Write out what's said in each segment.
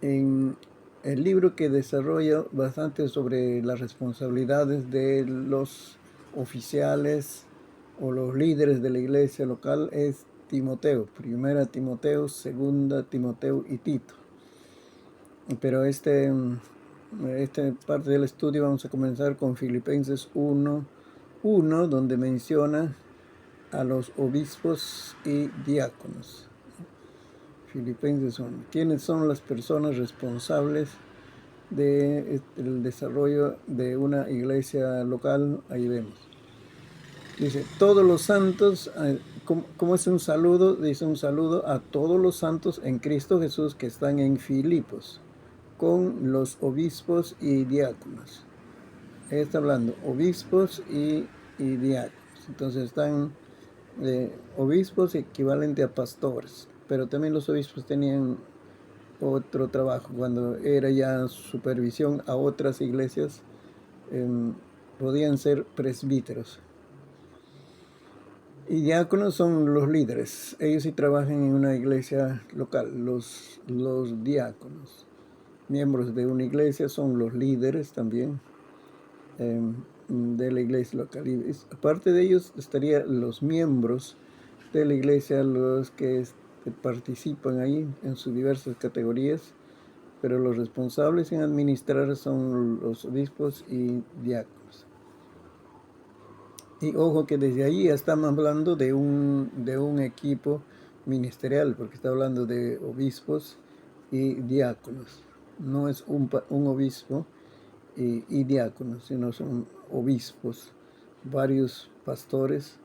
en el libro que desarrolla bastante sobre las responsabilidades de los oficiales o los líderes de la iglesia local es Timoteo, primera Timoteo, segunda Timoteo y Tito. Pero esta parte del estudio vamos a comenzar con Filipenses 1:1, donde menciona a los obispos y diáconos. Filipenses 1. ¿Quiénes son las personas responsables del desarrollo de una iglesia local? Ahí vemos. Dice, todos los santos, ¿cómo es un saludo? Dice un saludo a todos los santos en Cristo Jesús que están en Filipos, con los obispos y diáconos. Ahí está hablando, obispos y diáconos. Entonces están obispos equivalente a pastores, pero también los obispos tenían otro trabajo. Cuando era ya supervisión a otras iglesias, podían ser presbíteros. Y diáconos son los líderes. Ellos sí trabajan en una iglesia local, los diáconos. Miembros de una iglesia son los líderes también de la iglesia local. Y aparte de ellos estarían los miembros de la iglesia, los que participan ahí en sus diversas categorías, pero los responsables en administrar son los obispos y diáconos. Y ojo que desde ahí ya estamos hablando de un equipo ministerial, porque está hablando de obispos y diáconos. No es un obispo y diáconos, sino son obispos, varios pastores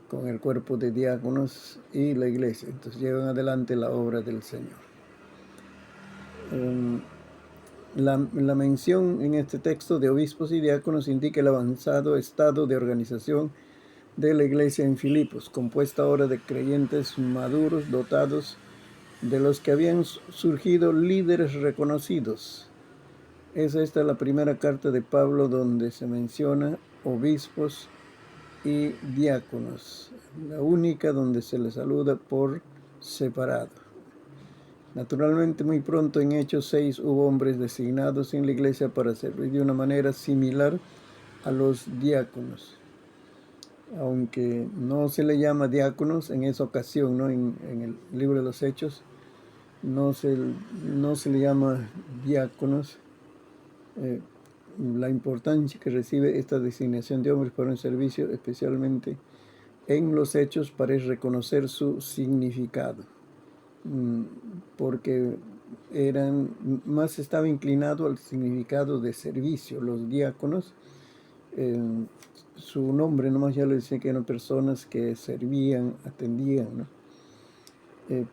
con el cuerpo de diáconos y la iglesia. Entonces llevan adelante la obra del Señor. La mención en este texto de obispos y diáconos indica el avanzado estado de organización de la iglesia en Filipos, compuesta ahora de creyentes maduros, dotados de los que habían surgido líderes reconocidos. Esta es la primera carta de Pablo donde se menciona obispos y diáconos, la única donde se les saluda por separado. Naturalmente, muy pronto en Hechos 6 hubo hombres designados en la iglesia para servir de una manera similar a los diáconos, aunque no se le llama diáconos en esa ocasión, ¿no? En el libro de los Hechos no se le llama diáconos. La importancia que recibe esta designación de hombres para un servicio, especialmente en los Hechos, parece reconocer su significado, porque más estaba inclinado al significado de servicio. Los diáconos, su nombre nomás ya le decía que eran personas que servían, atendían, ¿no?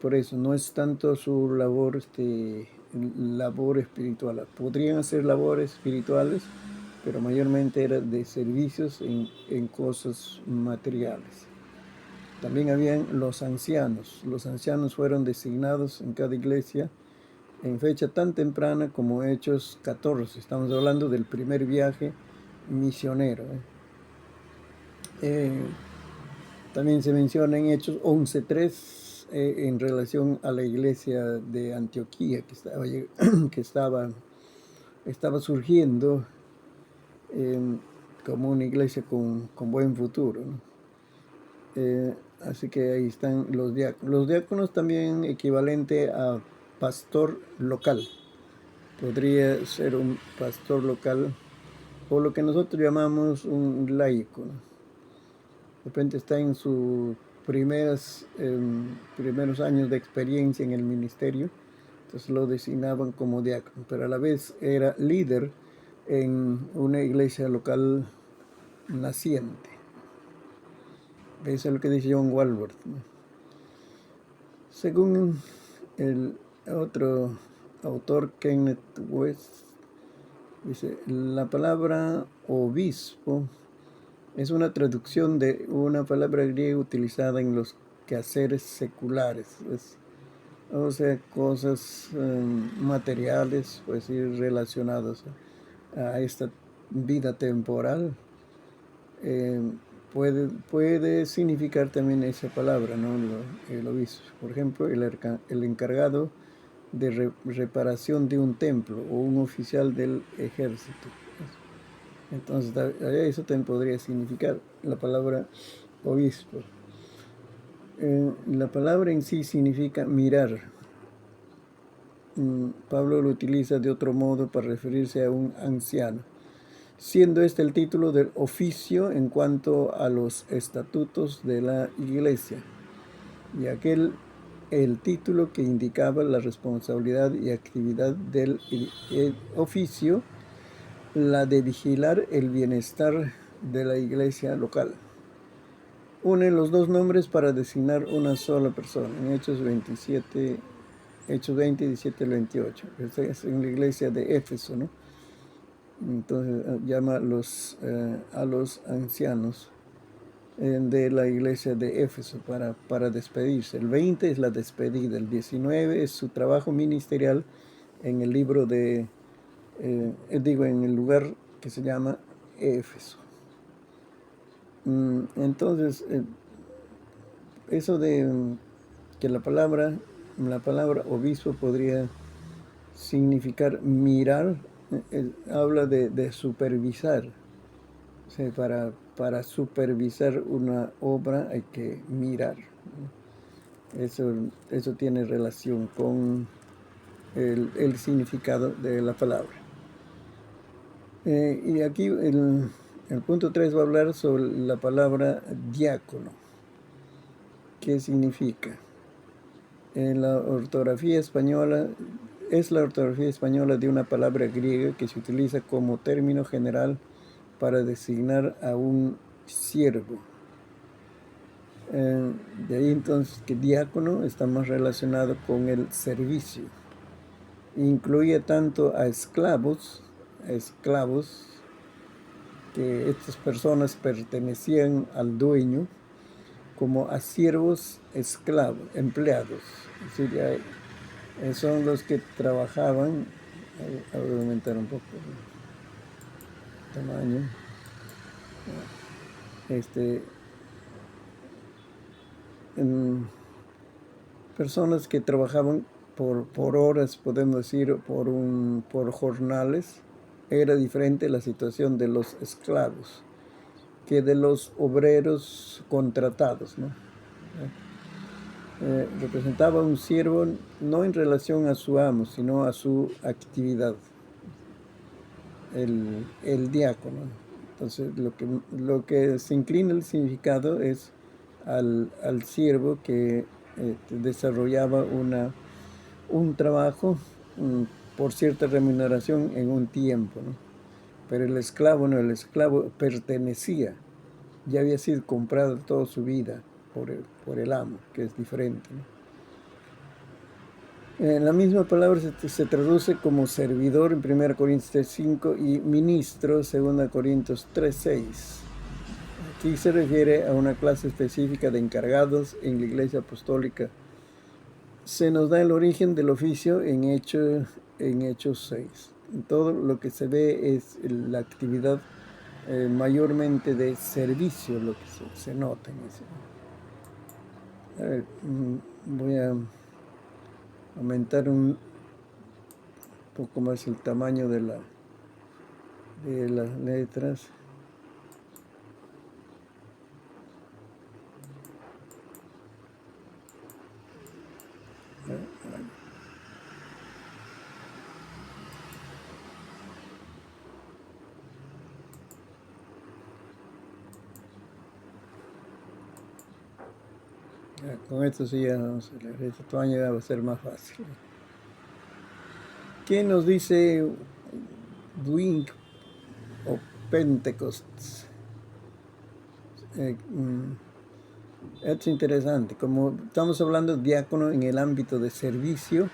Por eso no es tanto su labor, labor espiritual. Podrían hacer labores espirituales, pero mayormente era de servicios en cosas materiales. También habían los ancianos. Los ancianos fueron designados en cada iglesia en fecha tan temprana como Hechos 14. Estamos hablando del primer viaje misionero. También se menciona en Hechos 11:3 en relación a la iglesia de Antioquía que estaba surgiendo como una iglesia con buen futuro, ¿no? Así que ahí están los diáconos. Los diáconos también equivalente a pastor local. Podría ser un pastor local o lo que nosotros llamamos un laico, ¿no? De repente está en sus primeros años de experiencia en el ministerio, entonces lo designaban como diácono, pero a la vez era líder en una iglesia local naciente. Eso es lo que dice John Walworth, ¿no? Según el otro autor, Kenneth West, dice, la palabra obispo es una traducción de una palabra griega utilizada en los quehaceres seculares, o sea, cosas materiales, pues, relacionadas a esta vida temporal. Puede significar también esa palabra, ¿no? El obispo. Por ejemplo, el encargado de reparación de un templo o un oficial del ejército. Entonces, eso también podría significar la palabra obispo. La palabra en sí significa mirar. Pablo lo utiliza de otro modo para referirse a un anciano, siendo este el título del oficio en cuanto a los estatutos de la iglesia, y aquel el título que indicaba la responsabilidad y actividad del oficio, la de vigilar el bienestar de la iglesia local. Une los dos nombres para designar una sola persona. En Hechos 27, Hechos 20, 17 al 28. Esta es en la iglesia de Éfeso, ¿no? Entonces llama a los ancianos de la iglesia de Éfeso para despedirse. El 20 es la despedida, el 19 es su trabajo ministerial en el libro de, en el lugar que se llama Éfeso. Entonces, eso de que la palabra obispo podría significar mirar, habla de supervisar. O sea, para supervisar una obra hay que mirar. Eso tiene relación con el significado de la palabra. Y aquí el punto 3 va a hablar sobre la palabra diácono. ¿Qué significa? En la ortografía española, es la ortografía española de una palabra griega que se utiliza como término general para designar a un siervo. De ahí entonces que diácono está más relacionado con el servicio. Incluye tanto a esclavos, que estas personas pertenecían al dueño, como a siervos esclavos, empleados. Es decir, son los que trabajaban. Voy a aumentar un poco el tamaño. Personas que trabajaban por horas, podemos decir, por jornales. Era diferente la situación de los esclavos que de los obreros contratados, ¿no? Representaba un siervo no en relación a su amo, sino a su actividad, el diácono. Entonces, lo que se inclina el significado es al siervo que desarrollaba un trabajo por cierta remuneración en un tiempo, ¿no? Pero el esclavo no, el esclavo pertenecía, ya había sido comprado toda su vida por el amo, que es diferente, ¿no? La misma palabra se traduce como servidor en 1 Corintios 3:5 y ministro, 2 Corintios 3:6. Aquí se refiere a una clase específica de encargados en la Iglesia Apostólica. Se nos da el origen del oficio en Hechos 6. Todo lo que se ve es la actividad mayormente de servicio, lo que se nota en eso. A ver, voy a aumentar un poco más el tamaño de las letras. Con esto sí ya vamos a leer. Este tamaño ya va a ser más fácil. ¿Qué nos dice Wink o Pentecost? Es interesante. Como estamos hablando de diácono en el ámbito de servicio,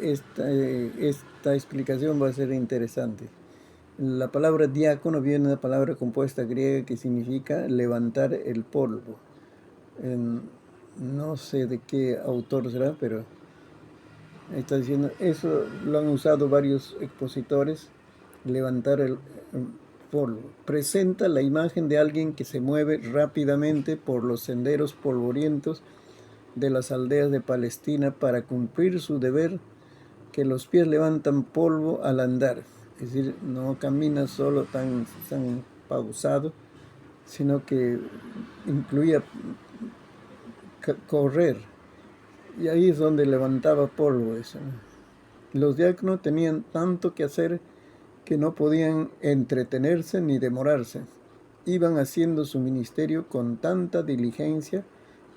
esta explicación va a ser interesante. La palabra diácono viene de una palabra compuesta griega que significa levantar el polvo. No sé de qué autor será, pero está diciendo, eso lo han usado varios expositores, levantar el polvo. Presenta la imagen de alguien que se mueve rápidamente por los senderos polvorientos de las aldeas de Palestina para cumplir su deber, que los pies levantan polvo al andar. Es decir, no camina solo tan pausado, sino que incluía correr. Y ahí es donde levantaba polvo eso, ¿no? Los diáconos tenían tanto que hacer que no podían entretenerse ni demorarse. Iban haciendo su ministerio con tanta diligencia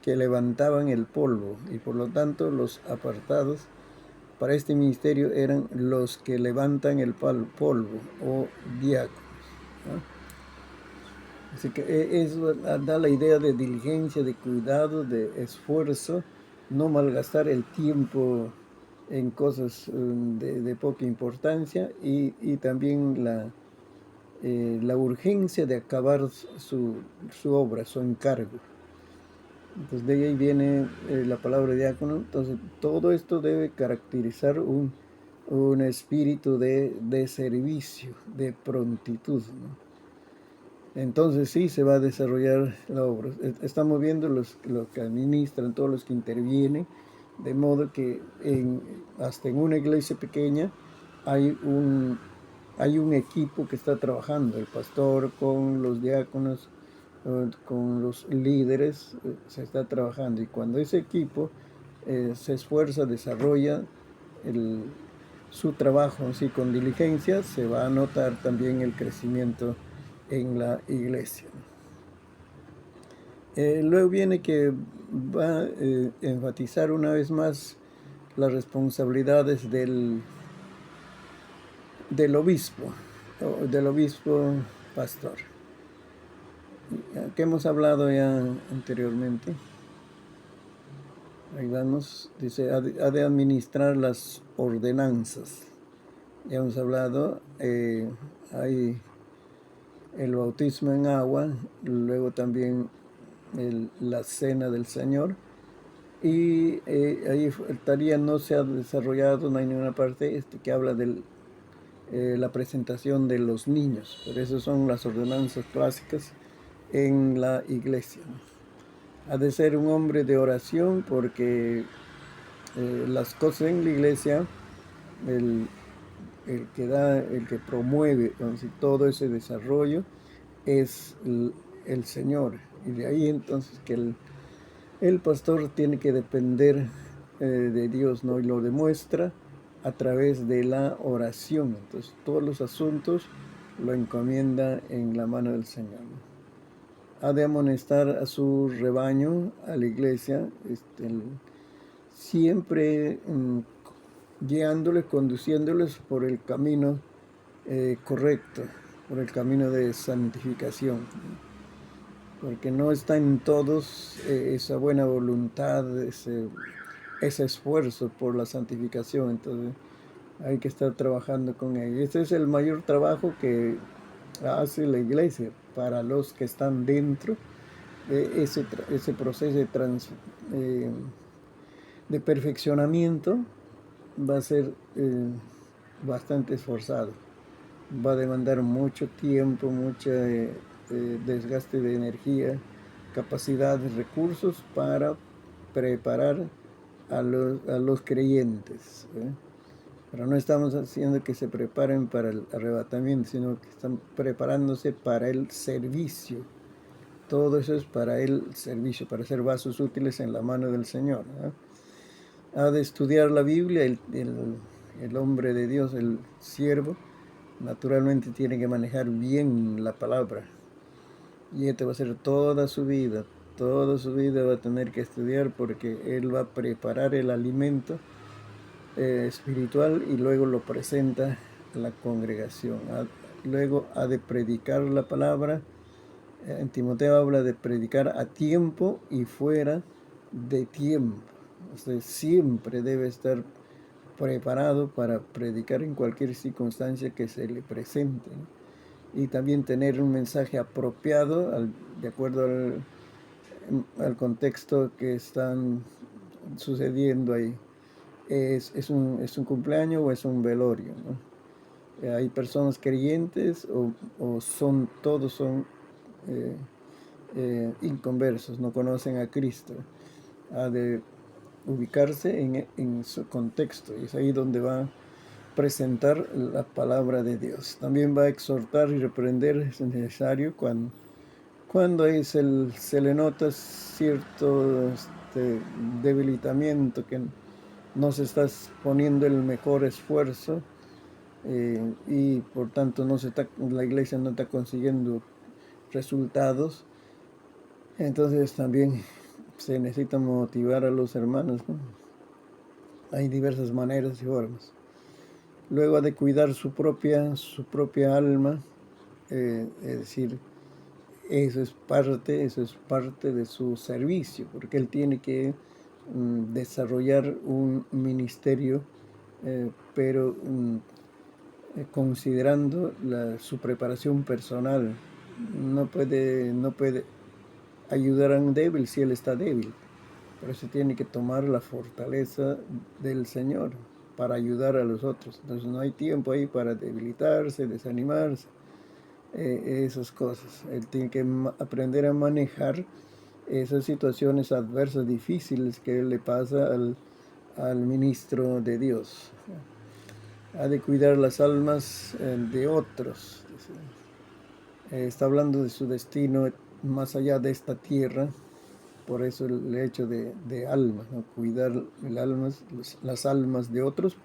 que levantaban el polvo, y por lo tanto los apartados para este ministerio eran los que levantan el polvo o diáconos, ¿no? Así que eso da la idea de diligencia, de cuidado, de esfuerzo, no malgastar el tiempo en cosas de poca importancia, y también la urgencia de acabar su obra, su encargo. Entonces de ahí viene la palabra diácono. Entonces todo esto debe caracterizar un espíritu de servicio, de prontitud, ¿no? Entonces sí se va a desarrollar la obra. Estamos viendo los que administran, todos los que intervienen, de modo que hasta en una iglesia pequeña hay un equipo que está trabajando, el pastor con los diáconos, con los líderes, se está trabajando. Y cuando ese equipo se esfuerza, desarrolla su trabajo así con diligencia, se va a notar también el crecimiento en la iglesia. Luego viene que va a enfatizar una vez más las responsabilidades del obispo, o del obispo pastor, que hemos hablado ya anteriormente. Ahí vamos, dice, ha de administrar las ordenanzas. Ya hemos hablado, hay el bautismo en agua, luego también la cena del Señor, y ahí todavía no se ha desarrollado, no hay ninguna parte que habla de la presentación de los niños, pero esas son las ordenanzas clásicas en la iglesia. Ha de ser un hombre de oración, porque las cosas en la iglesia, el que promueve, entonces, todo ese desarrollo es el Señor. Y de ahí entonces que el pastor tiene que depender de Dios, ¿no? Y lo demuestra a través de la oración. Entonces todos los asuntos lo encomienda en la mano del Señor, ¿no? Ha de amonestar a su rebaño, a la iglesia, siempre guiándoles, conduciéndoles por el camino correcto, por el camino de santificación, porque no está en todos esa buena voluntad, ese esfuerzo por la santificación. Entonces hay que estar trabajando con ellos. Ese es el mayor trabajo que hace la iglesia para los que están dentro de ese proceso de perfeccionamiento. Va a ser bastante esforzado, va a demandar mucho tiempo, mucho desgaste de energía, capacidades, recursos para preparar a los creyentes, ¿eh? Pero no estamos haciendo que se preparen para el arrebatamiento, sino que están preparándose para el servicio. Todo eso es para el servicio, para ser vasos útiles en la mano del Señor, ¿eh? Ha de estudiar la Biblia, el hombre de Dios, el siervo, naturalmente tiene que manejar bien la palabra. Y esto va a ser toda su vida va a tener que estudiar, porque él va a preparar el alimento espiritual y luego lo presenta a la congregación. Luego ha de predicar la palabra. En Timoteo habla de predicar a tiempo y fuera de tiempo. O sea, siempre debe estar preparado para predicar en cualquier circunstancia que se le presente, ¿no? Y también tener un mensaje apropiado de acuerdo al contexto que están sucediendo ahí. ¿Es un cumpleaños o es un velorio, ¿no? Hay personas creyentes o todos son inconversos, no conocen a Cristo. ha de ubicarse en su contexto, y es ahí donde va a presentar la palabra de Dios. También va a exhortar y reprender, es necesario, cuando se le nota cierto debilitamiento, que no se está poniendo el mejor esfuerzo, y por tanto la iglesia no está consiguiendo resultados. Entonces también se necesita motivar a los hermanos, ¿no? Hay diversas maneras y formas. Luego ha de cuidar su propia alma, es decir, eso es parte de su servicio, porque él tiene que desarrollar un ministerio, pero considerando su preparación personal. No puede ayudar a un débil si él está débil. Por eso tiene que tomar la fortaleza del Señor para ayudar a los otros. Entonces no hay tiempo ahí para debilitarse, desanimarse, esas cosas. Él tiene que aprender a manejar esas situaciones adversas, difíciles que le pasa al ministro de Dios. Ha de cuidar las almas de otros. Está hablando de su destino más allá de esta tierra. Por eso el hecho de almas, ¿no? Cuidar las almas de otros,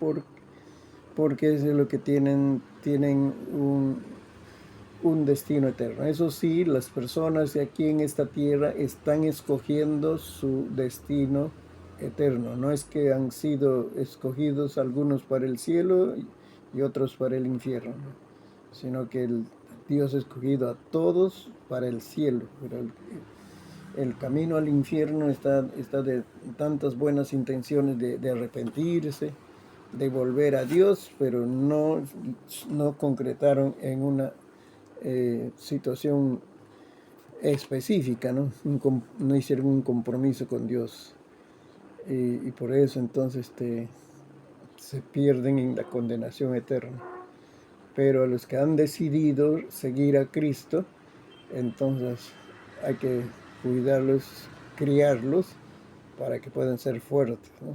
porque es lo que tienen un destino eterno. Eso sí, las personas de aquí en esta tierra están escogiendo su destino eterno. No es que han sido escogidos algunos para el cielo y otros para el infierno, sino que Dios ha escogido a todos para el cielo. Pero el camino al infierno está de tantas buenas intenciones de arrepentirse, de volver a Dios, pero no concretaron en una situación específica, ¿no? No hicieron un compromiso con Dios. Y por eso entonces se pierden en la condenación eterna. Pero a los que han decidido seguir a Cristo, entonces hay que cuidarlos, criarlos para que puedan ser fuertes, ¿no?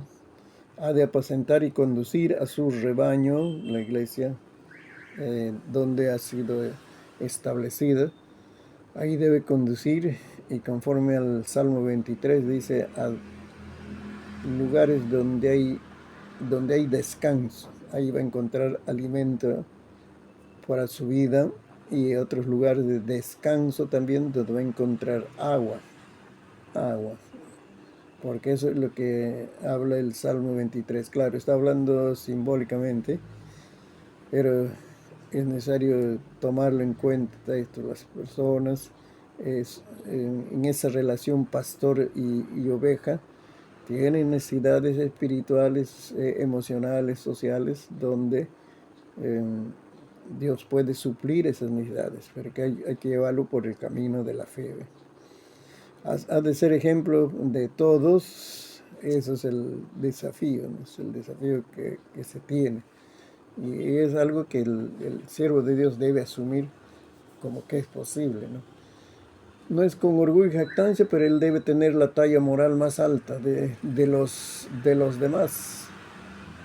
Ha de apacentar y conducir a su rebaño, la iglesia, donde ha sido establecida. Ahí debe conducir, y conforme al Salmo 23 dice, a lugares donde hay descanso. Ahí va a encontrar alimento para su vida, y otros lugares de descanso también donde va a encontrar agua, porque eso es lo que habla el Salmo 23. Claro, está hablando simbólicamente, pero es necesario tomarlo en cuenta esto. Las personas en esa relación pastor y oveja tienen necesidades espirituales, emocionales, sociales, donde eh, Dios puede suplir esas necesidades, pero que hay que llevarlo por el camino de la fe. Ha de ser ejemplo de todos. Eso es el desafío, ¿no? Es el desafío que se tiene. Y es algo que el siervo de Dios debe asumir como que es posible, ¿no? No es con orgullo y jactancia, pero él debe tener la talla moral más alta de los demás.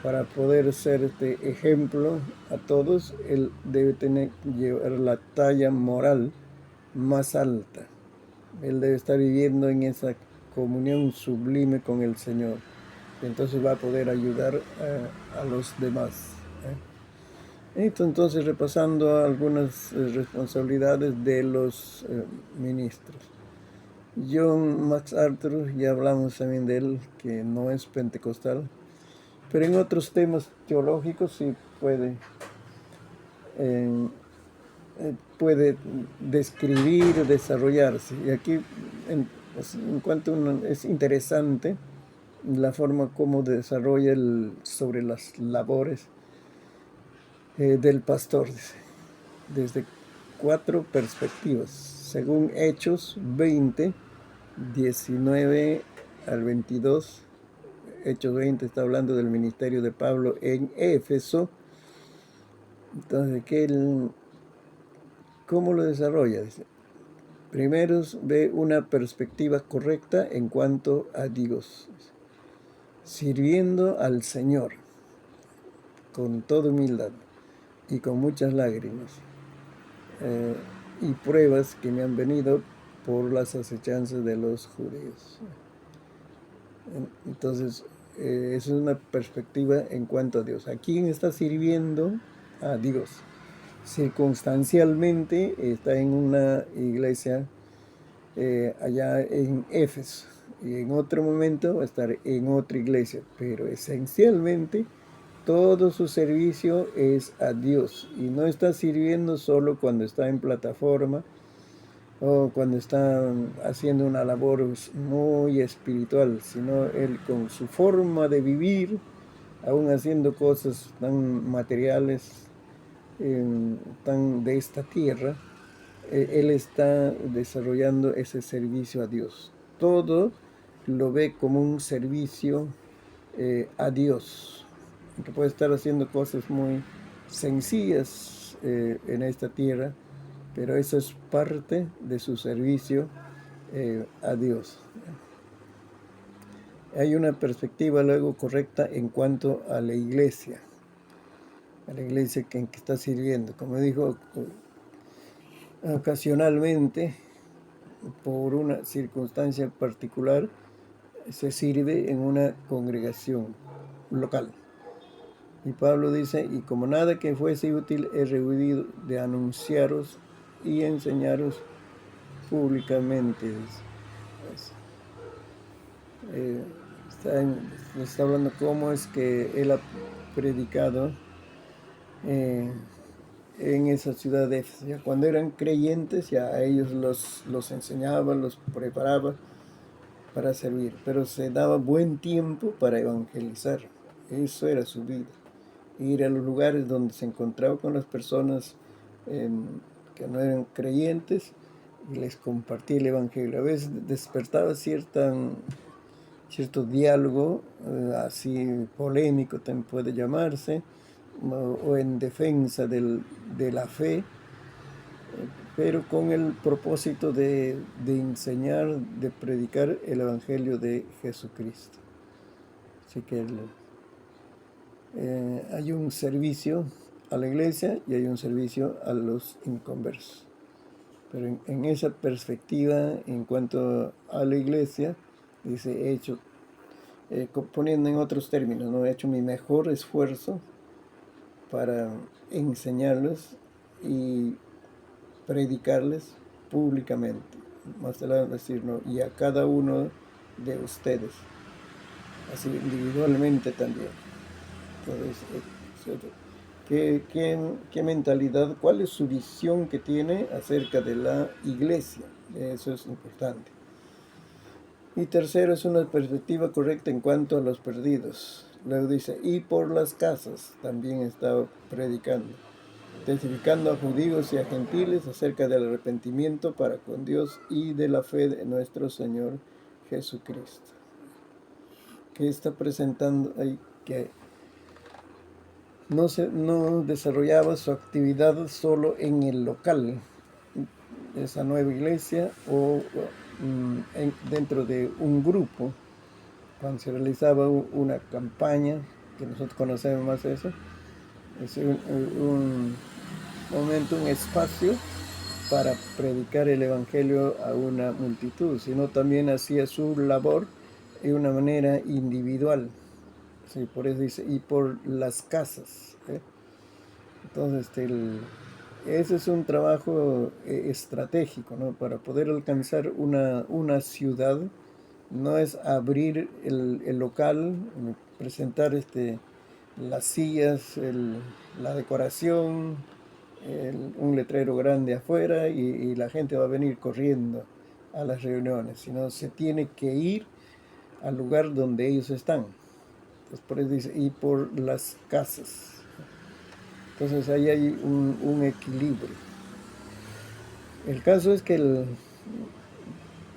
Para poder ser este ejemplo a todos, él debe llevar la talla moral más alta. Él debe estar viviendo en esa comunión sublime con el Señor. Entonces va a poder ayudar a los demás. Esto entonces repasando algunas responsabilidades de los ministros. John MacArthur, ya hablamos también de él, que no es pentecostal, pero en otros temas teológicos sí eh, puede describir, desarrollarse. Y aquí en cuanto es interesante la forma como desarrolla sobre las labores del pastor, desde 4 perspectivas, según Hechos 20, 19 al 22. Hechos 20 está hablando del ministerio de Pablo en Éfeso. Entonces, ¿cómo lo desarrolla? Dice, Primero ve una perspectiva correcta en cuanto a Dios, sirviendo al Señor con toda humildad y con muchas lágrimas eh, y pruebas que me han venido por las acechanzas de los judíos. Entonces, esa es una perspectiva en cuanto a Dios. ¿A quién está sirviendo? A Dios. Circunstancialmente está en una iglesia allá en Éfeso y en otro momento va a estar en otra iglesia, pero esencialmente todo su servicio es a Dios y no está sirviendo solo cuando está en plataforma o cuando está haciendo una labor muy espiritual, sino él con su forma de vivir, aún haciendo cosas tan materiales, tan de esta tierra, él está desarrollando ese servicio a Dios. Todo lo ve como un servicio a Dios, que puede estar haciendo cosas muy sencillas en esta tierra, pero eso es parte de su servicio a Dios. Hay una perspectiva luego correcta en cuanto a la iglesia en que está sirviendo. Como dijo, ocasionalmente, por una circunstancia particular, se sirve en una congregación local. Y Pablo dice, y como nada que fuese útil he rehuido de anunciaros y enseñaros públicamente. Eh, está hablando cómo es que él ha predicado eh, en esa ciudad de Éfeso. Ya cuando eran creyentes, ya a ellos los enseñaba, los preparaba para servir, pero se daba buen tiempo para evangelizar. Eso era su vida. Ir a los lugares donde se encontraba con las personas que no eran creyentes y les compartía el evangelio. A veces despertaba cierto diálogo, así polémico también puede llamarse, o en defensa de la fe, pero con el propósito de enseñar, de predicar el Evangelio de Jesucristo. Así que hay un servicio a la iglesia y hay un servicio a los inconversos. Pero en esa perspectiva, en cuanto a la iglesia, dice, he hecho, poniendo en otros términos, ¿no? He hecho mi mejor esfuerzo para enseñarlos y predicarles públicamente. Más adelante decir, ¿no? Y a cada uno de ustedes, así individualmente también. Entonces, ¿qué mentalidad, cuál es su visión que tiene acerca de la iglesia? Eso es importante. Y tercero, es una perspectiva correcta en cuanto a los perdidos. Luego dice, y por las casas también está predicando, testificando a judíos y a gentiles acerca del arrepentimiento para con Dios y de la fe de nuestro Señor Jesucristo. Que está presentando ahí que no desarrollaba su actividad solo en el local, esa nueva iglesia, o dentro de un grupo, cuando se realizaba una campaña, que nosotros conocemos más eso, es un momento, un espacio para predicar el Evangelio a una multitud, sino también hacía su labor de una manera individual. Sí, por eso dice, y por las casas. Entonces, ese es un trabajo estratégico, ¿no? Para poder alcanzar una ciudad, no es abrir el local, presentar las sillas, la decoración, un letrero grande afuera y la gente va a venir corriendo a las reuniones, sino se tiene que ir al lugar donde ellos están. Entonces, por eso dice, y por las casas. Entonces ahí hay un equilibrio. El caso es que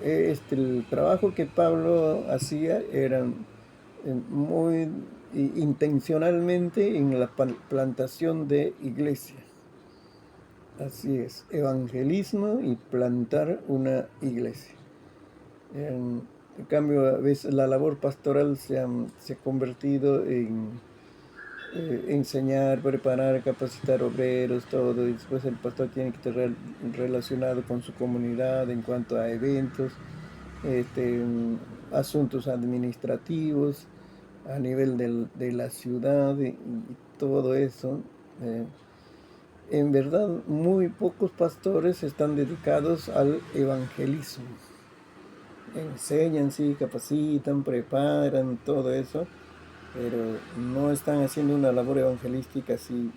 el trabajo que Pablo hacía era muy intencionalmente en la plantación de iglesia. Así es, evangelismo y plantar una iglesia. En cambio, a veces la labor pastoral se ha convertido en enseñar, preparar, capacitar obreros, todo, y después el pastor tiene que estar relacionado con su comunidad en cuanto a eventos, asuntos administrativos a nivel de la ciudad y todo eso. eh, en verdad, muy pocos pastores están dedicados al evangelismo. Enseñan, sí, capacitan, preparan, todo eso, pero no están haciendo una labor evangelística así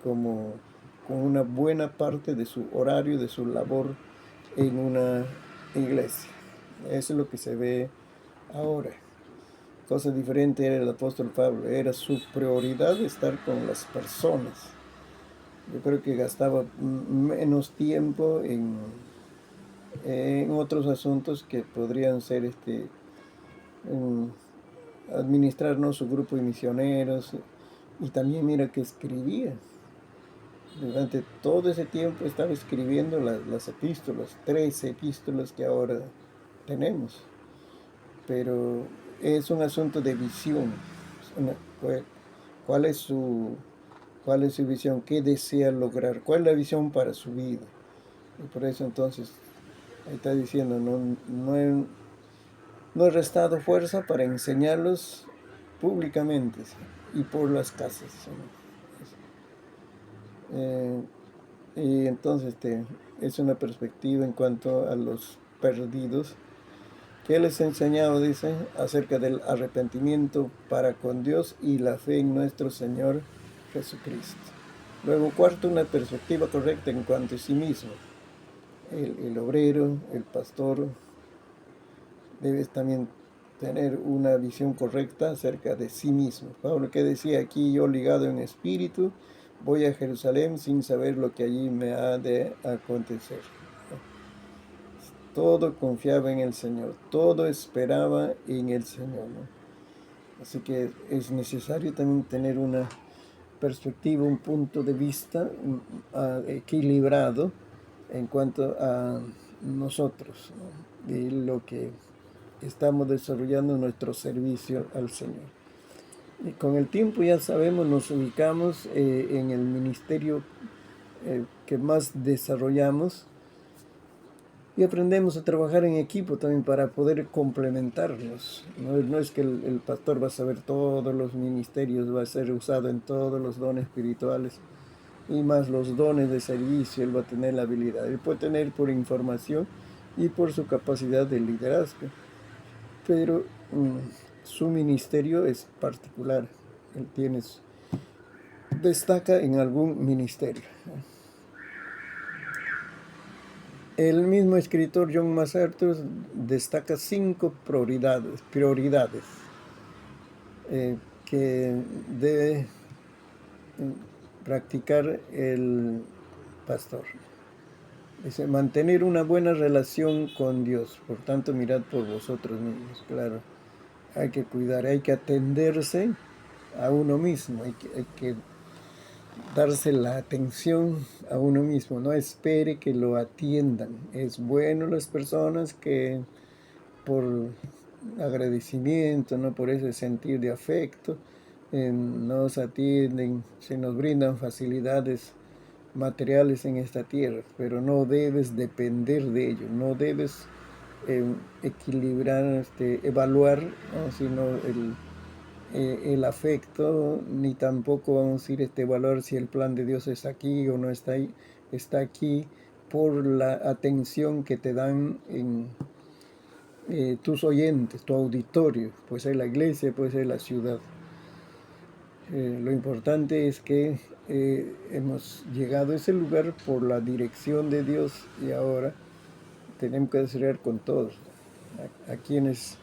como con una buena parte de su horario, de su labor en una iglesia. Eso es lo que se ve ahora. Cosa diferente era el apóstol Pablo, era su prioridad estar con las personas. Yo creo que gastaba menos tiempo en otros asuntos que podrían ser en administrarnos su grupo de misioneros. Y también mira que escribía. Durante todo ese tiempo estaba escribiendo las epístolas, 13 epístolas que ahora tenemos. Pero es un asunto de visión. ¿Cuál es cuál es su visión? ¿Qué desea lograr? ¿Cuál es la visión para su vida? Y por eso entonces, ahí está diciendo, no he restado fuerza para enseñarlos públicamente, ¿sí? Y por las casas, ¿sí? Eh, y entonces es una perspectiva en cuanto a los perdidos que les he enseñado, dice, acerca del arrepentimiento para con Dios y la fe en nuestro Señor Jesucristo. Luego, cuarto, una perspectiva correcta en cuanto a sí mismo. El obrero, el pastor, debe también tener una visión correcta acerca de sí mismo. Pablo que decía aquí, yo ligado en espíritu, voy a Jerusalén sin saber lo que allí me ha de acontecer. Todo confiaba en el Señor, todo esperaba en el Señor, ¿no? Así que es necesario también tener una perspectiva, un punto de vista equilibrado en cuanto a nosotros, ¿no? Y lo que estamos desarrollando nuestro servicio al Señor. Y con el tiempo ya sabemos, nos ubicamos en el ministerio que más desarrollamos y aprendemos a trabajar en equipo también para poder complementarnos. No es que el pastor va a saber todos los ministerios, va a ser usado en todos los dones espirituales y más los dones de servicio, él va a tener la habilidad. Él puede tener por información y por su capacidad de liderazgo, pero su ministerio es particular. Él destaca en algún ministerio. El mismo escritor John MacArthur destaca 5 prioridades que debe practicar el pastor. Dice, mantener una buena relación con Dios. Por tanto, mirad por vosotros mismos. Claro, hay que cuidar, hay que atenderse a uno mismo, hay que darse la atención a uno mismo, no espere que lo atiendan. Es bueno las personas que por agradecimiento, no por ese sentir de afecto, nos atienden, se nos brindan facilidades materiales en esta tierra, pero no debes depender de ello, no debes equilibrar, evaluar, ¿no? Sino el afecto, ni tampoco vamos a ir evaluar si el plan de Dios está aquí o no está ahí, está aquí por la atención que te dan en tus oyentes, tu auditorio, puede ser la iglesia, puede ser la ciudad. Lo importante es que hemos llegado a ese lugar por la dirección de Dios y ahora tenemos que desarrollar con todos, a quienes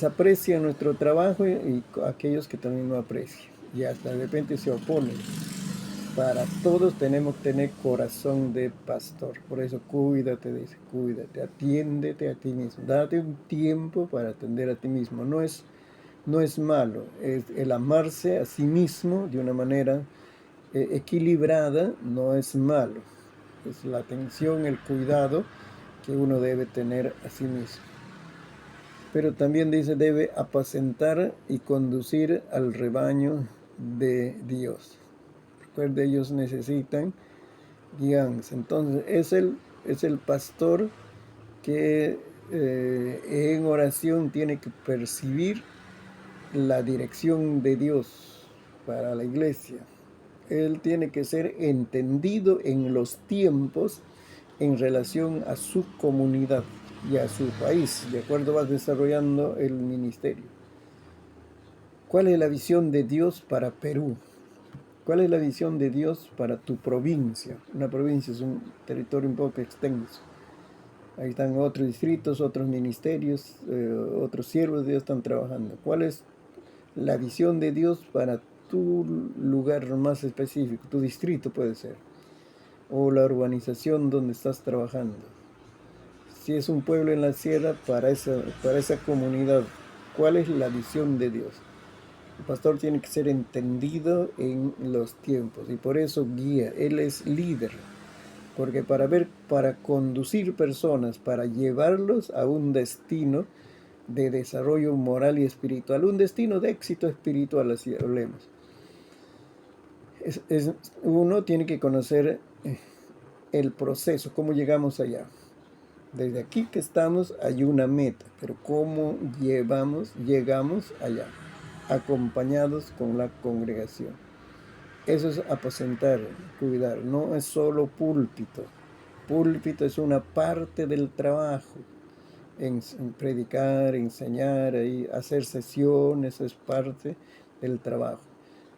aprecian nuestro trabajo y aquellos que también no aprecian y hasta de repente se oponen. Para todos tenemos que tener corazón de pastor. Por eso cuídate, dice, cuídate, atiéndete a ti mismo. Date un tiempo para atender a ti mismo. No es malo, es el amarse a sí mismo de una manera equilibrada no es malo. Es la atención, el cuidado que uno debe tener a sí mismo. Pero también dice, debe apacentar y conducir al rebaño de Dios. Recuerde, ellos necesitan guianza. Entonces, es el pastor que en oración tiene que percibir la dirección de Dios para la iglesia. Él tiene que ser entendido en los tiempos en relación a su comunidad y a su país, de acuerdo va desarrollando el ministerio. ¿Cuál es la visión de Dios para Perú? ¿Cuál es la visión de Dios para tu provincia? Una provincia es un territorio un poco extenso. Ahí están otros distritos, otros ministerios, otros siervos de Dios están trabajando. ¿Cuál es la visión de Dios para tu lugar más específico? Tu distrito puede ser, o la urbanización donde estás trabajando. Si es un pueblo en la sierra, para esa comunidad, ¿cuál es la visión de Dios? El pastor tiene que ser entendido en los tiempos y por eso guía. Él es líder, porque para conducir personas, para llevarlos a un destino de desarrollo moral y espiritual, un destino de éxito espiritual, así hablemos. Uno tiene que conocer el proceso, cómo llegamos allá. Desde aquí que estamos hay una meta, pero cómo llegamos allá, acompañados con la congregación. Eso es apacentar, cuidar, no es solo púlpito. Púlpito es una parte del trabajo, en predicar, enseñar, hacer sesiones, es parte del trabajo.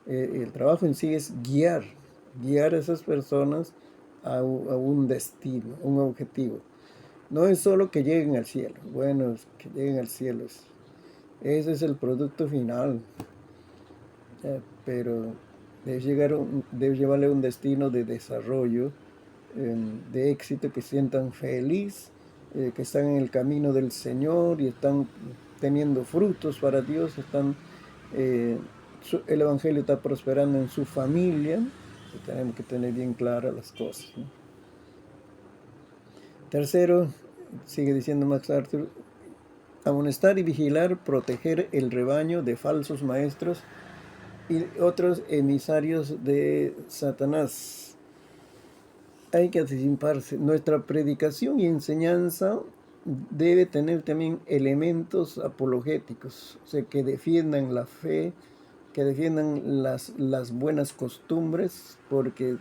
El trabajo en sí es guiar a esas personas a un destino, un objetivo. No es solo que lleguen al cielo, bueno, que lleguen al cielo. Ese es el producto final, pero debe llevarle a un destino de desarrollo, de éxito, que sientan feliz, que están en el camino del Señor y están teniendo frutos para Dios, el Evangelio está prosperando en su familia. Tenemos que tener bien claras las cosas, ¿no? Tercero, sigue diciendo Max Arthur, amonestar y vigilar, proteger el rebaño de falsos maestros y otros emisarios de Satanás. Hay que anticiparse. Nuestra predicación y enseñanza debe tener también elementos apologéticos, o sea, que defiendan la fe, que defiendan las buenas costumbres, porque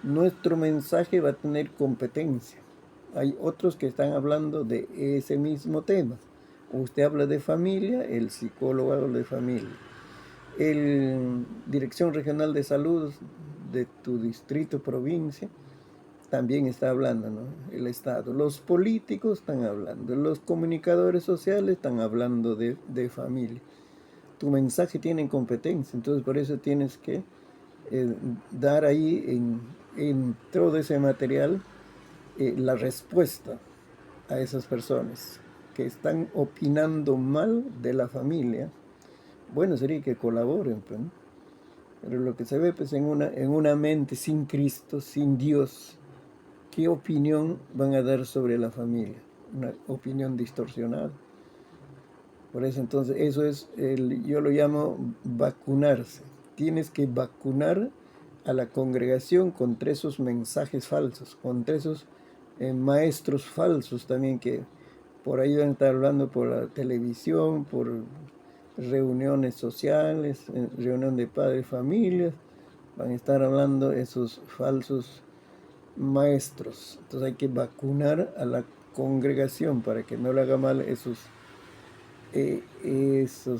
nuestro mensaje va a tener competencia. Hay otros que están hablando de ese mismo tema. Usted habla de familia, el psicólogo habla de familia. El Dirección Regional de Salud de tu distrito, provincia, también está hablando, ¿no? El Estado. Los políticos están hablando, los comunicadores sociales están hablando de familia. Tu mensaje tiene competencia, entonces por eso tienes que dar ahí en todo ese material la respuesta a esas personas que están opinando mal de la familia. Bueno, sería que colaboren, pues, ¿no? Pero lo que se ve pues en una mente sin Cristo, sin Dios, ¿qué opinión van a dar sobre la familia? Una opinión distorsionada. Por eso entonces eso es, yo lo llamo vacunarse. Tienes que vacunar a la congregación contra esos mensajes falsos, contra esos maestros falsos también que por ahí van a estar hablando por la televisión, por reuniones sociales, reunión de padres, familias, van a estar hablando esos falsos maestros. Entonces hay que vacunar a la congregación para que no le haga mal esos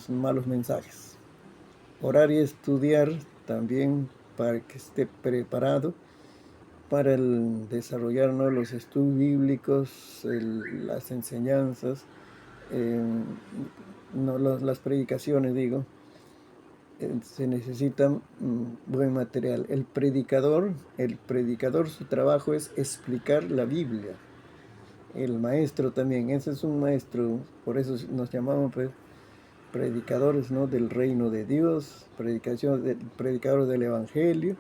malos mensajes. Orar y estudiar también para que esté preparado para desarrollar, ¿no?, los estudios bíblicos, las enseñanzas, no, las predicaciones, digo. Se necesita buen material. El predicador, su trabajo es explicar la Biblia. El maestro también, ese es un maestro, por eso nos llamamos pues predicadores, ¿no?, del reino de Dios, predicadores del Evangelio.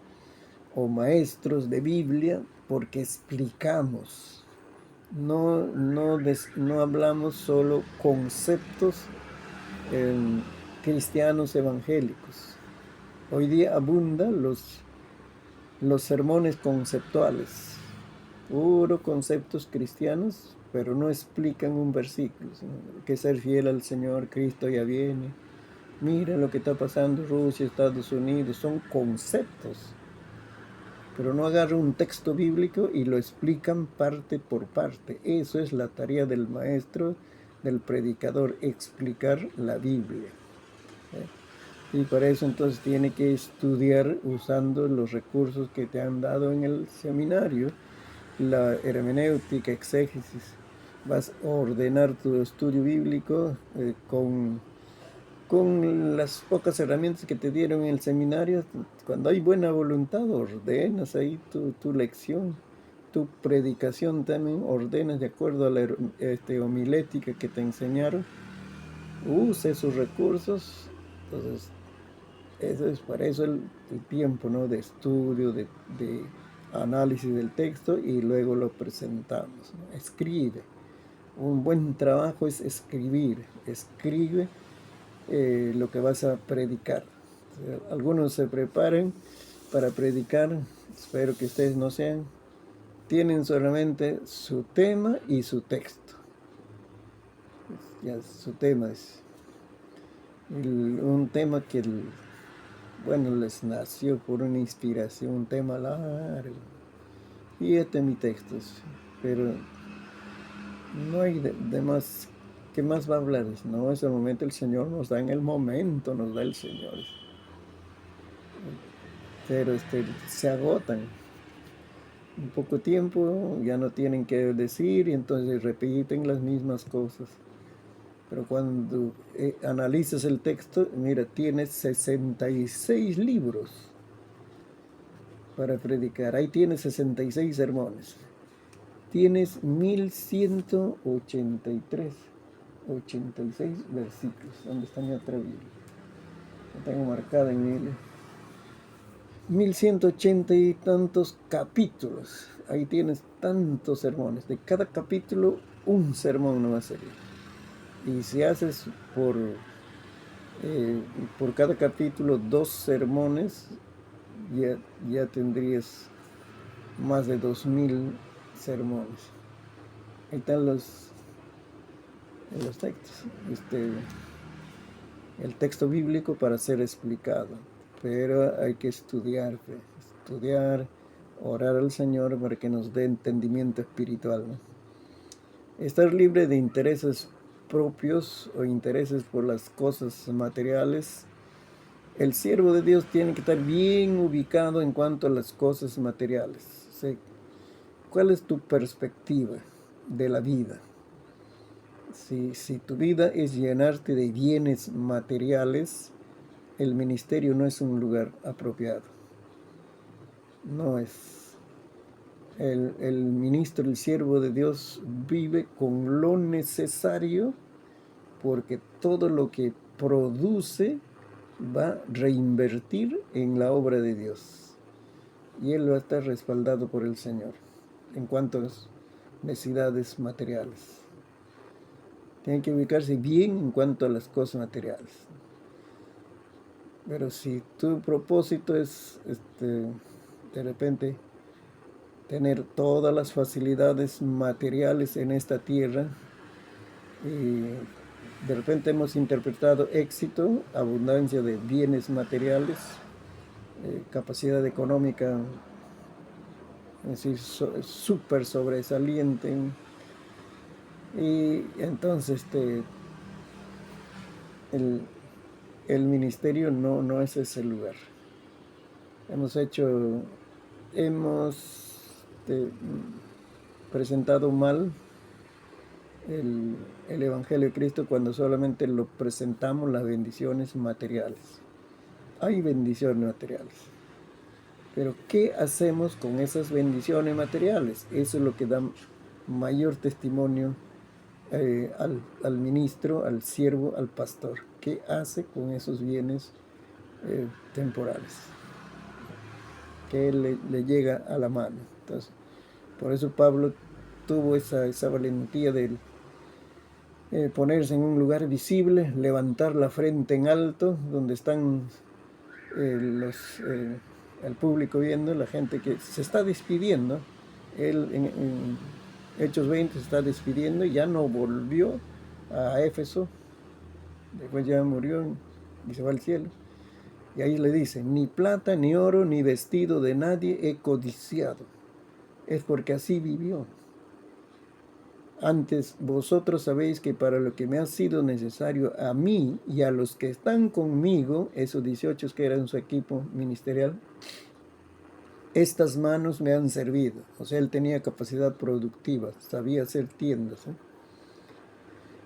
o maestros de Biblia porque explicamos. No hablamos solo conceptos cristianos evangélicos. Hoy día abundan los sermones conceptuales, puro conceptos cristianos, pero no explican un versículo, sino que ser fiel al Señor, Cristo ya viene. Mira lo que está pasando Rusia, Estados Unidos, son conceptos, pero no agarran un texto bíblico y lo explican parte por parte. Eso es la tarea del maestro, del predicador, explicar la Biblia. Y para eso entonces tiene que estudiar usando los recursos que te han dado en el seminario, la hermenéutica, exégesis. Vas a ordenar tu estudio bíblico con las pocas herramientas que te dieron en el seminario. Cuando hay buena voluntad, ordenas ahí tu lección, tu predicación también, ordenas de acuerdo a la homilética que te enseñaron. Usa esos recursos. Entonces, eso es para eso el tiempo, ¿no? De estudio, de análisis del texto y luego lo presentamos, ¿no? Escribe. Un buen trabajo es escribir. Escribe lo que vas a predicar. O sea, algunos se preparan para predicar, espero que ustedes no sean, tienen solamente su tema y su texto. Ya su tema es un tema que bueno, les nació por una inspiración, un tema largo. Y este es mi texto, pero no hay de más. ¿Qué más va a hablar? No, ese momento el Señor nos da en el momento, nos da el Señor. Pero se agotan. En poco tiempo ya no tienen que decir y entonces repiten las mismas cosas. Pero cuando analizas el texto, mira, tienes 66 libros para predicar. Ahí tienes 66 sermones. Tienes 86 versículos. ¿Dónde está mi otra Biblia? La tengo marcada en 1180 y tantos capítulos. Ahí tienes tantos sermones. De cada capítulo, un sermón no va a ser. Y si haces por cada capítulo 2 sermones, ya tendrías más de 2000 sermones. Ahí están los textos. El texto bíblico para ser explicado. Pero hay que estudiar, orar al Señor para que nos dé entendimiento espiritual, ¿no? Estar libre de intereses propios o intereses por las cosas materiales. El siervo de Dios tiene que estar bien ubicado en cuanto a las cosas materiales. O sea, ¿cuál es tu perspectiva de la vida? Si tu vida es llenarte de bienes materiales, el ministerio no es un lugar apropiado. No es. El ministro, el siervo de Dios vive con lo necesario porque todo lo que produce va a reinvertir en la obra de Dios. Y él va a estar respaldado por el Señor en cuanto a las necesidades materiales. Tiene que ubicarse bien en cuanto a las cosas materiales. Pero si tu propósito es de repente tener todas las facilidades materiales en esta tierra, y de repente hemos interpretado éxito, abundancia de bienes materiales, capacidad económica, es decir, súper sobresaliente, y entonces el ministerio no es ese lugar. Hemos presentado mal el Evangelio de Cristo cuando solamente lo presentamos las bendiciones materiales. Hay bendiciones materiales, pero ¿qué hacemos con esas bendiciones materiales? Eso es lo que da mayor testimonio al ministro, al siervo, al pastor. ¿Qué hace con esos bienes temporales? que él le llega a la mano. Entonces, por eso Pablo tuvo esa valentía de ponerse en un lugar visible, levantar la frente en alto, donde están el público viendo, la gente que se está despidiendo. Él en Hechos 20 se está despidiendo y ya no volvió a Éfeso, después ya murió y se va al cielo. Y ahí le dice, ni plata, ni oro, ni vestido de nadie he codiciado. Es porque así vivió. Antes vosotros sabéis que para lo que me ha sido necesario a mí y a los que están conmigo, esos 18 que eran su equipo ministerial, estas manos me han servido. O sea, él tenía capacidad productiva, sabía hacer tiendas.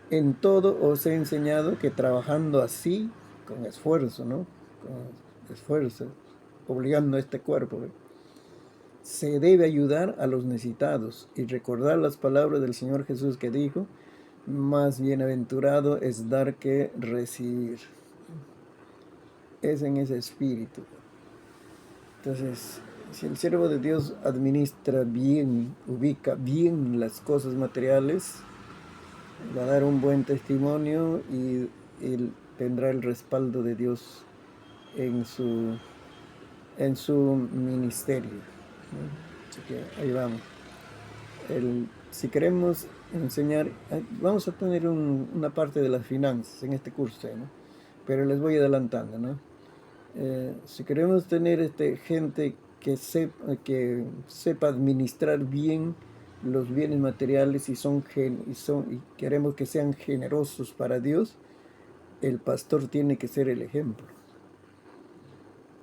En todo os he enseñado que trabajando así, con esfuerzo, ¿no? Con esfuerzo, obligando a este cuerpo, se debe ayudar a los necesitados y recordar las palabras del Señor Jesús que dijo, más bienaventurado es dar que recibir. Es en ese espíritu. Entonces, si el siervo de Dios administra bien, ubica bien las cosas materiales, va a dar un buen testimonio y él tendrá el respaldo de Dios en su ministerio. Así que ahí vamos. Si queremos enseñar, vamos a tener una parte de las finanzas en este curso, ¿no? Pero les voy adelantando, ¿no? Si queremos tener gente que sepa administrar bien los bienes materiales y queremos que sean generosos para Dios, el pastor tiene que ser el ejemplo.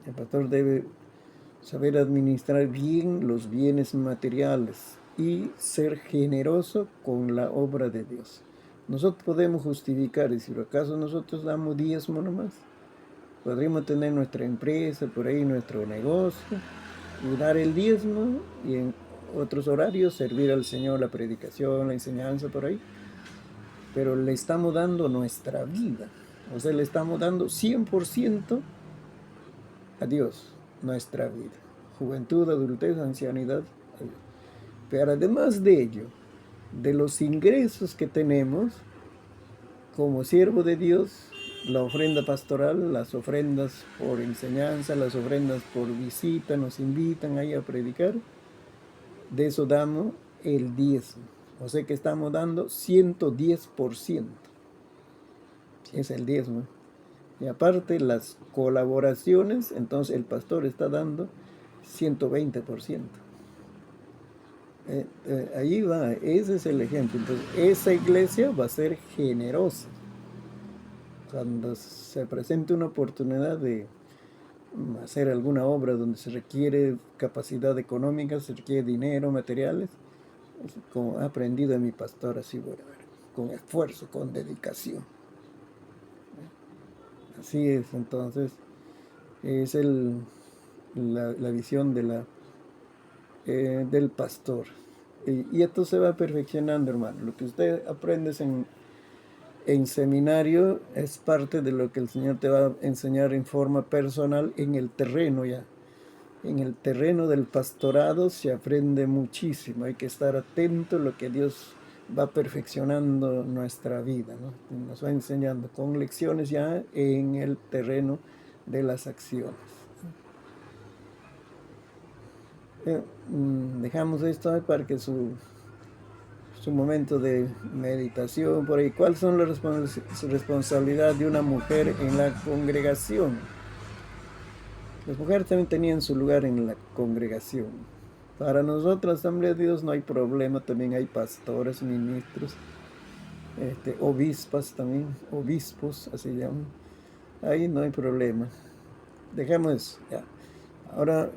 El pastor debe saber administrar bien los bienes materiales y ser generoso con la obra de Dios. Nosotros podemos justificar, decir, ¿acaso nosotros damos diezmo nomás? Podríamos tener nuestra empresa, por ahí nuestro negocio, y dar el diezmo, y en otros horarios servir al Señor la predicación, la enseñanza, por ahí. Pero le estamos dando nuestra vida, o sea, le estamos dando 100% a Dios, nuestra vida. Juventud, adultez, ancianidad. Pero además de ello, de los ingresos que tenemos como siervo de Dios, la ofrenda pastoral, las ofrendas por enseñanza, las ofrendas por visita, nos invitan ahí a predicar, de eso damos el diezmo. O sea que estamos dando 110%. Es el diezmo. Y aparte las colaboraciones, entonces el pastor está dando 120%. Ahí va, ese es el ejemplo. Entonces, esa iglesia va a ser generosa. Cuando se presente una oportunidad de hacer alguna obra donde se requiere capacidad económica, se requiere dinero, materiales, como he aprendido de mi pastor, así voy a ver, con esfuerzo, con dedicación. Así es, entonces, es la visión del pastor. Y esto se va perfeccionando, hermano. Lo que usted aprende en seminario es parte de lo que el Señor te va a enseñar en forma personal en el terreno ya. En el terreno del pastorado se aprende muchísimo. Hay que estar atento a lo que Dios va perfeccionando nuestra vida, ¿no? Nos va enseñando con lecciones ya en el terreno de las acciones. Dejamos esto para que su momento de meditación por ahí. ¿Cuáles son las responsabilidades de una mujer en la congregación? Las mujeres también tenían su lugar en la congregación. Para nosotros, Asamblea de Dios, no hay problema. También hay pastores, ministros, obispas también, obispos, así llaman. Ahí no hay problema. Dejemos eso. Ya. Ahora